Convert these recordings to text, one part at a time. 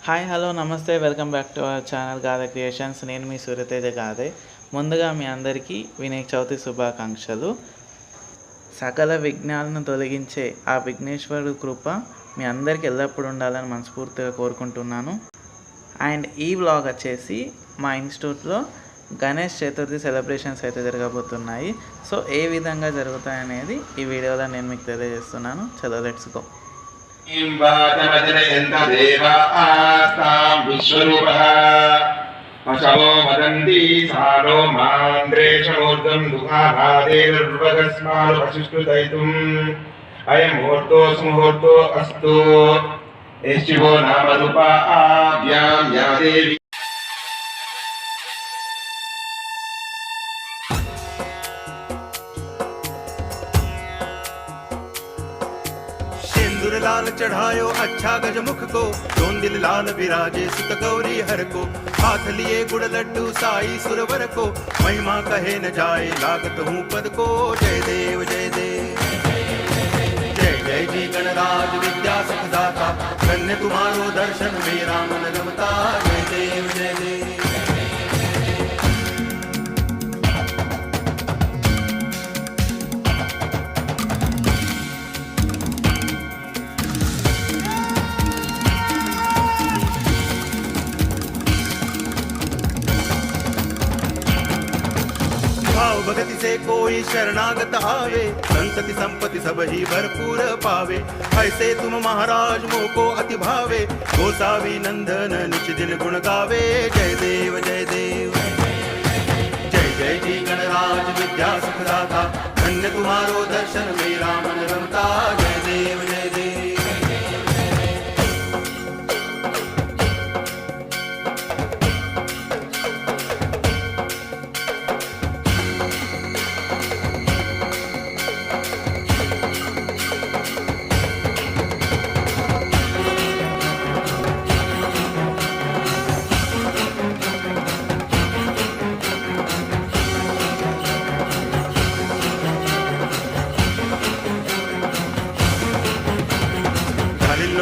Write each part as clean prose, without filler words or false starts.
Hi hello నమస్తే welcome back to our channel Gade creations. నేను మీ సూర్యతేజ గాదే. ముందుగా మీ అందరికీ వినాయక చవితి శుభాకాంక్షలు. సకల విఘ్నాలను తొలగించే ఆ విఘ్నేశ్వరుడు కృప మీ అందరికీ ఎల్లప్పుడూ ఉండాలని మనస్ఫూర్తిగా కోరుకుంటున్నాను. అండ్ ఈ వ్లాగ్ వచ్చేసి మా ఇన్స్టిట్యూట్లో గణేష్ చతుర్థి సెలబ్రేషన్స్ అయితే జరగబోతున్నాయి. సో ఏ విధంగా జరుగుతాయనేది ఈ వీడియోలో నేను మీకు తెలియజేస్తున్నాను. చలో లెట్స్ గో. विश्वरूपः पशवो वदन्ति सारो मान्द्रेशमूर्धं दुःखाभादेर्वगस्मान् पशुष्टुदयितुम् अयमुहूर्तो सुमुहूर्तो अस्तु एशिवो नाम रूपाभ्यां या देवी लाल चढ़ायो अच्छा गजमुख को, दोन दिल लाल विराजे सुत गौरी हर को, हाथ लिए गुड़ लड्डू साई सुरवर को, महिमा कहे न जाए लागत हूँ पद को। जय देव जय देव जय जय जी गणराज विद्या सुखदाता, धन्य तुम्हारो दर्शन मेरा मन रमता। जय देव जय देव भगति से कोई शरणागत आवे, संतति संपत्ति सब ही भरपूर पावे। ऐसे तुम महाराज मोको अति भावे, गोसावी नंदन निच दिन गुण गावे। जय देव जय देव जय जय जी गणराज विद्या सुखदाता, धन्य तुम्हारो दर्शन मेरा मन रमता। जय देव जय देव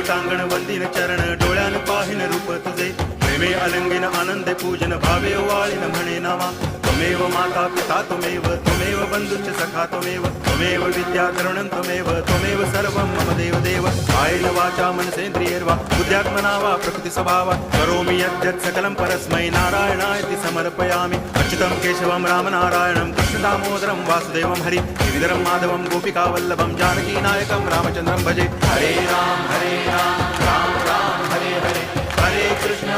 टांगण वंदिन चरण डोळ्यान पाहिन रूप तुझे, प्रेमे अलंगिन आनंदे पूजन भावे वाळिन म्हणे नामा। त्वमेव माता पिता त्वमेव, त्वमेव बंधुश्च सखा त्वमेव, त्वमेव विद्या तरुणं त्वमेव, त्वमेव सर्वं मम देव देव। कायेन वाचा मनसेन्द्रियैर्वा बुद्ध्यात्मना वा प्रकृति स्वभावा, करोमि यद्यत् सकलं परस्मै नारायणायति समर्पयामि। अच्युतं केशवं रामनारायणं कृष्ण दामोदरं वासुदेवं हरि गिरिधरं माधवं गोपिकावल्लभं जानकी नायकं रामचन्द्रं भजे। हरे राम राम राम हरे हरे, हरे कृष्ण